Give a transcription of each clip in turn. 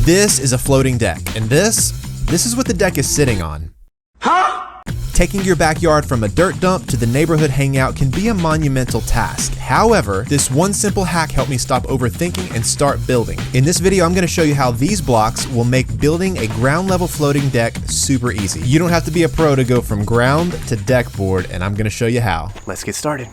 This is a floating deck, and this is what the deck is sitting on. Taking your backyard from a dirt dump to the neighborhood hangout can be a monumental task. However, this one simple hack helped me stop overthinking and start building. In this video, I'm going to show you how these blocks will make building a ground level floating deck super easy. You don't have to be a pro to go from ground to deck board, and I'm going to show you how. Let's get started.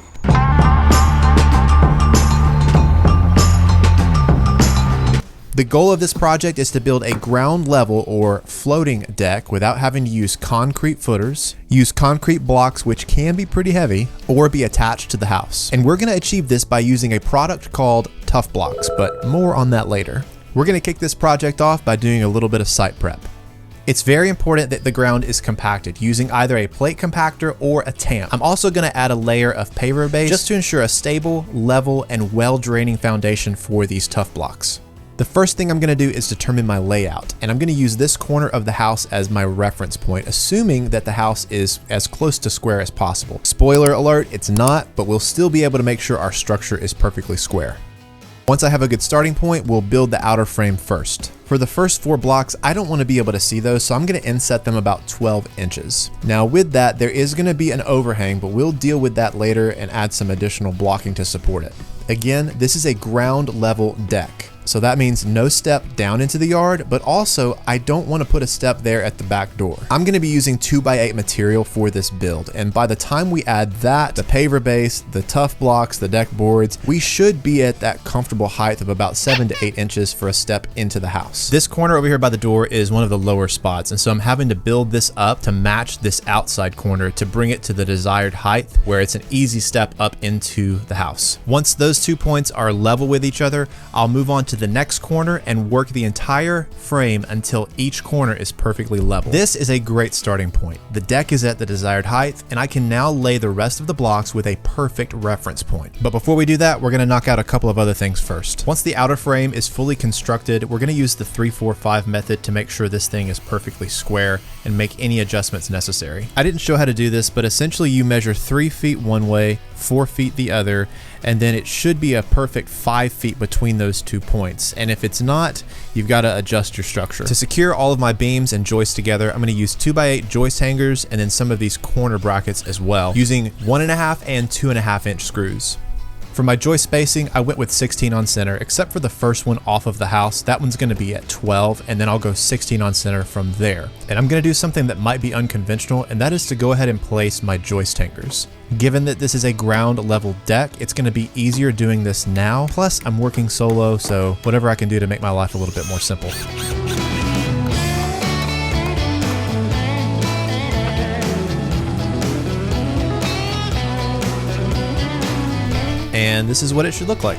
The goal of this project is to build a ground level or floating deck without having to use concrete footers, use concrete blocks which can be pretty heavy, or be attached to the house. And we're going to achieve this by using a product called Tuff Blocks, but more on that later. We're going to kick this project off by doing a little bit of site prep. It's very important that the ground is compacted using either a plate compactor or a tamp. I'm also going to add a layer of paver base just to ensure a stable, level, and well-draining foundation for these Tuff Blocks. The first thing I'm going to do is determine my layout, and I'm going to use this corner of the house as my reference point, assuming that the house is as close to square as possible. Spoiler alert, it's not, but we'll still be able to make sure our structure is perfectly square. Once I have a good starting point, we'll build the outer frame first. For the first 4 blocks, I don't want to be able to see those, so I'm going to inset them about 12 inches. Now with that, there is going to be an overhang, but we'll deal with that later and add some additional blocking to support it. Again, this is a ground level deck. So that means no step down into the yard, but also I don't want to put a step there at the back door. I'm going to be using 2x8 material for this build, and by the time we add that, the paver base, the Tuff Blocks, the deck boards, we should be at that comfortable height of about 7 to 8 inches for a step into the house. This corner over here by the door is one of the lower spots, and so I'm having to build this up to match this outside corner to bring it to the desired height where it's an easy step up into the house. Once those 2 points are level with each other, I'll move on to the next corner and work the entire frame until each corner is perfectly level. This is a great starting point. The deck is at the desired height, and I can now lay the rest of the blocks with a perfect reference point. But before we do that, we're going to knock out a couple of other things first. Once the outer frame is fully constructed, we're going to use the 3-4-5 method to make sure this thing is perfectly square and make any adjustments necessary. I didn't show how to do this, but essentially you measure 3 feet one way, 4 feet the other, and then it should be a perfect 5 feet between those 2 points. And if it's not, you've got to adjust your structure. To secure all of my beams and joists together, I'm going to use 2x8 joist hangers and then some of these corner brackets as well, using 1.5 and 2.5 inch screws. For my joist spacing, I went with 16 on center, except for the first one off of the house. That one's going to be at 12, and then I'll go 16 on center from there. And I'm going to do something that might be unconventional, and that is to go ahead and place my joist hangers. Given that this is a ground level deck, it's going to be easier doing this now. Plus, I'm working solo, so whatever I can do to make my life a little bit more simple. And this is what it should look like.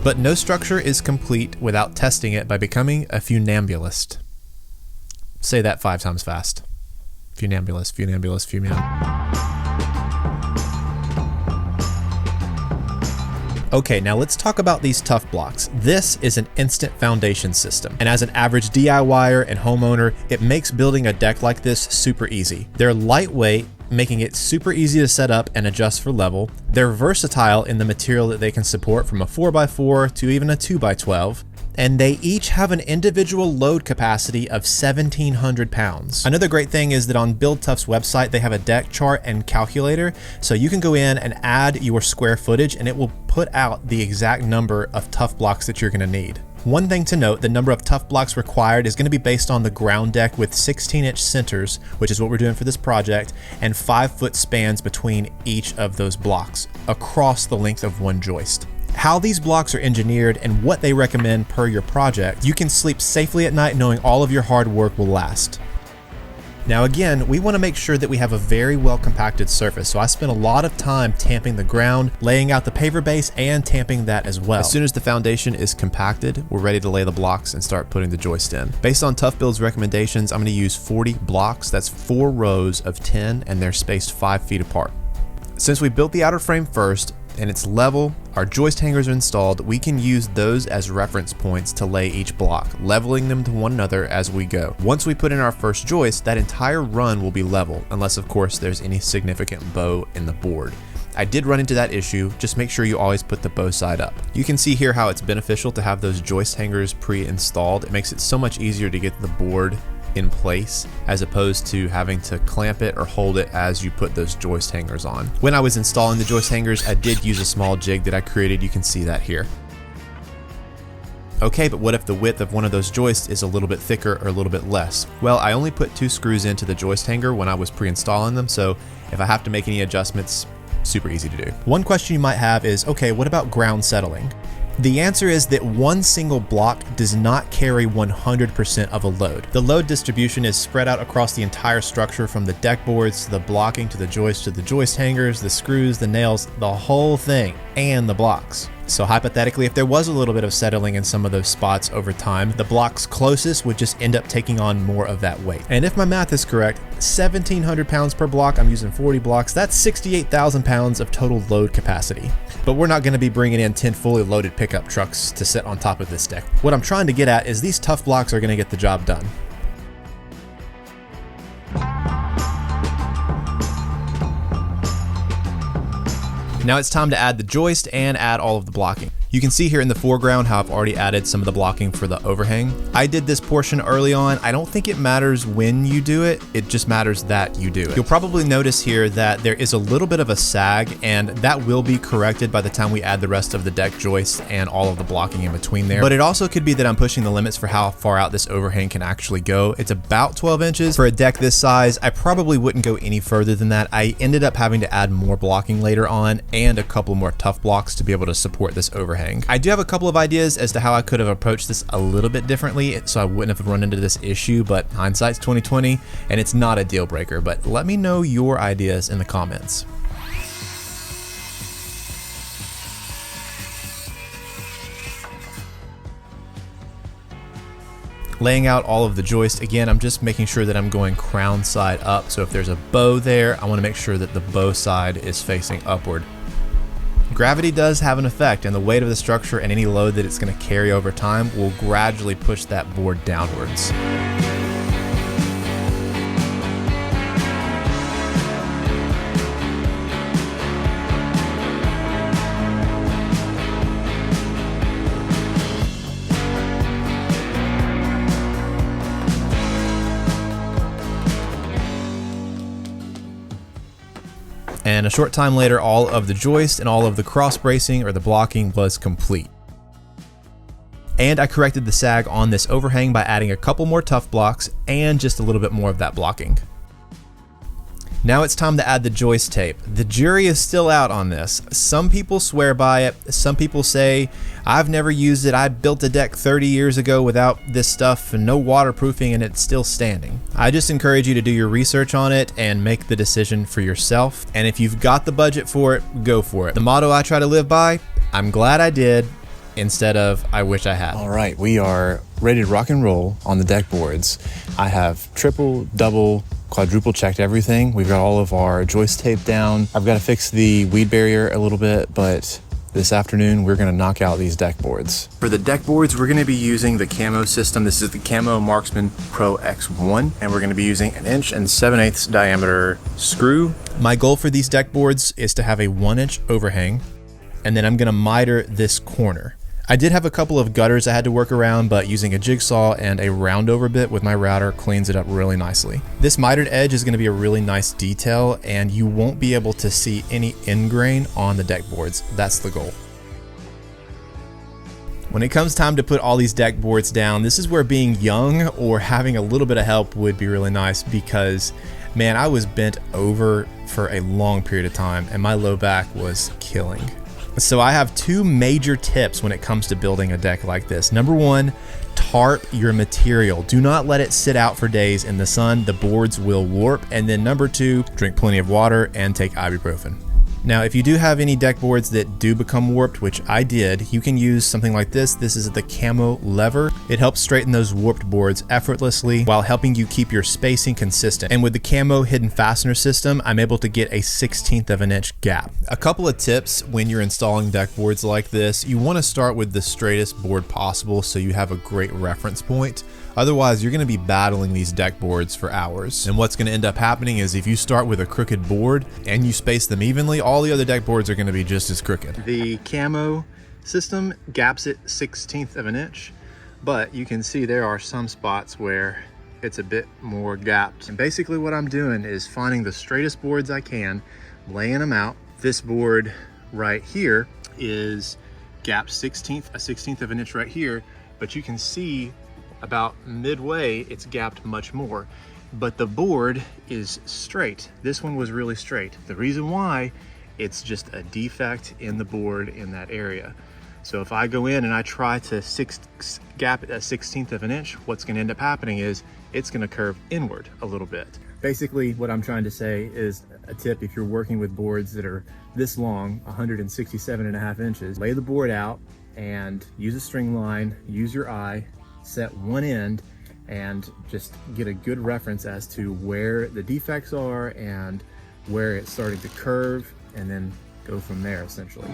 But no structure is complete without testing it by becoming a funambulist. Say that 5 times fast. Funambulist, funambulist, Okay, now let's talk about these Tuff Blocks. This is an instant foundation system, and as an average DIYer and homeowner, it makes building a deck like this super easy. They're lightweight, making it super easy to set up and adjust for level. They're versatile in the material that they can support, from a 4x4 to even a 2x12. And they each have an individual load capacity of 1,700 pounds. Another great thing is that on Build Tuff's website, they have a deck chart and calculator, so you can go in and add your square footage and it will put out the exact number of Tuff Blocks that you're gonna need. One thing to note, the number of Tuff Blocks required is going to be based on the ground deck with 16-inch centers, which is what we're doing for this project, and 5-foot spans between each of those blocks across the length of one joist. How these blocks are engineered and what they recommend per your project, you can sleep safely at night knowing all of your hard work will last. Now again, we want to make sure that we have a very well compacted surface, so I spent a lot of time tamping the ground, laying out the paver base, and tamping that as well. As soon as the foundation is compacted, we're ready to lay the blocks and start putting the joist in. Based on Tuff Build's recommendations, I'm going to use 40 blocks. That's 4 rows of 10, and they're spaced 5 feet apart. Since we built the outer frame first, and it's level, our joist hangers are installed, we can use those as reference points to lay each block, leveling them to one another as we go. Once we put in our first joist, that entire run will be level, unless of course there's any significant bow in the board. I did run into that issue. Just make sure you always put the bow side up. You can see here how it's beneficial to have those joist hangers pre-installed. It makes it so much easier to get the board in place as opposed to having to clamp it or hold it as you put those joist hangers on. When I was installing the joist hangers, I did use a small jig that I created. You can see that here. Okay, but what if the width of one of those joists is a little bit thicker or a little bit less? Well, I only put 2 screws into the joist hanger when I was pre-installing them, so if I have to make any adjustments, super easy to do. One question you might have is, okay, what about ground settling? The answer is that one single block does not carry 100% of a load. The load distribution is spread out across the entire structure, from the deck boards to the blocking to the joist hangers, the screws, the nails, the whole thing, and the blocks. So hypothetically, if there was a little bit of settling in some of those spots over time, the blocks closest would just end up taking on more of that weight. And if my math is correct, 1,700 pounds per block, I'm using 40 blocks, that's 68,000 pounds of total load capacity. But we're not going to be bringing in 10 fully loaded pickup trucks to sit on top of this deck. What I'm trying to get at is these tough blocks are going to get the job done. Now it's time to add the joist and add all of the blocking. You can see here in the foreground how I've already added some of the blocking for the overhang. I did this portion early on. I don't think it matters when you do it, it just matters that you do it. You'll probably notice here that there is a little bit of a sag, and that will be corrected by the time we add the rest of the deck joists and all of the blocking in between there. But it also could be that I'm pushing the limits for how far out this overhang can actually go. It's about 12 inches. For a deck this size, I probably wouldn't go any further than that. I ended up having to add more blocking later on and a couple more tough blocks to be able to support this overhang. I do have a couple of ideas as to how I could have approached this a little bit differently so I wouldn't have run into this issue, but hindsight's 2020 and it's not a deal breaker. But let me know your ideas in the comments. Laying out all of the joist, again, I'm just making sure that I'm going crown side up. So if there's a bow there, I want to make sure that the bow side is facing upward. Gravity does have an effect, and the weight of the structure and any load that it's going to carry over time will gradually push that board downwards. And a short time later, all of the joist and all of the cross bracing or the blocking was complete. And I corrected the sag on this overhang by adding a couple more tough blocks and just a little bit more of that blocking. Now it's time to add the joist tape. The jury is still out on this. Some people swear by it. Some people say, I've never used it. I built a deck 30 years ago without this stuff and no waterproofing and it's still standing. I just encourage you to do your research on it and make the decision for yourself. And if you've got the budget for it, go for it. The motto I try to live by, I'm glad I did, instead of I wish I had. All right, we are ready to rock and roll on the deck boards. I have triple, double, quadruple checked everything. We've got all of our joist tape down. I've got to fix the weed barrier a little bit, but this afternoon we're going to knock out these deck boards. For the deck boards, we're going to be using the Camo system. This is the Camo Marksman Pro X1, and we're going to be using an 1 7/8" diameter screw. My goal for these deck boards is to have a 1-inch overhang, and then I'm going to miter this corner. I did have a couple of gutters I had to work around, but using a jigsaw and a roundover bit with my router cleans it up really nicely. This mitered edge is going to be a really nice detail, and you won't be able to see any end grain on the deck boards. That's the goal. When it comes time to put all these deck boards down, this is where being young or having a little bit of help would be really nice, because man, I was bent over for a long period of time and my low back was killing. So I have 2 major tips when it comes to building a deck like this. Number 1, tarp your material. Do not let it sit out for days in the sun. The boards will warp. And then number 2, drink plenty of water and take ibuprofen. Now, if you do have any deck boards that do become warped, which I did, you can use something like this. This is the Camo lever. It helps straighten those warped boards effortlessly while helping you keep your spacing consistent. And with the Camo hidden fastener system, I'm able to get a 1/16 of an inch gap. A couple of tips when you're installing deck boards like this: you want to start with the straightest board possible so you have a great reference point. Otherwise, you're going to be battling these deck boards for hours. And what's going to end up happening is if you start with a crooked board and you space them evenly, all the other deck boards are going to be just as crooked. The camo system gaps it 1/16 of an inch, but you can see there are some spots where it's a bit more gapped. And basically what I'm doing is finding the straightest boards I can, laying them out. This board right here is gapped a 16th of an inch right here, but you can see about midway it's gapped much more. But the board is straight. This one was really straight. The reason why, it's just a defect in the board in that area. So if I go in and I try to gap it at 1/16 of an inch, what's going to end up happening is it's going to curve inward a little bit. Basically what I'm trying to say is a tip if you're working with boards that are this long, 167.5 inches, lay the board out and use a string line, use your eye, set one end, and just get a good reference as to where the defects are and where it's starting to curve, and then go from there essentially.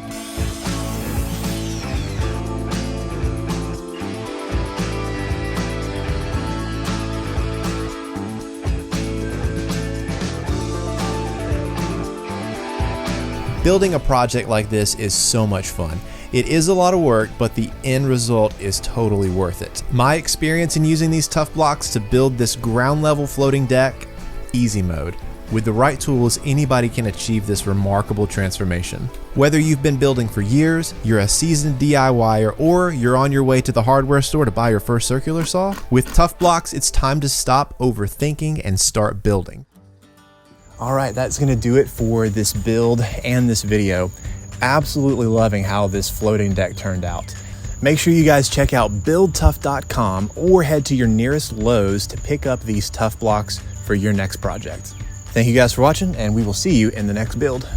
Building a project like this is so much fun. It is a lot of work, but the end result is totally worth it. My experience in using these tough blocks to build this ground level floating deck, easy mode. With the right tools, anybody can achieve this remarkable transformation. Whether you've been building for years, you're a seasoned DIYer, or you're on your way to the hardware store to buy your first circular saw, with tough blocks, it's time to stop overthinking and start building. All right, that's gonna do it for this build and this video. Absolutely loving how this floating deck turned out. Make sure you guys check out buildtough.com or head to your nearest Lowe's to pick up these tough blocks for your next project. Thank you guys for watching, and we will see you in the next build.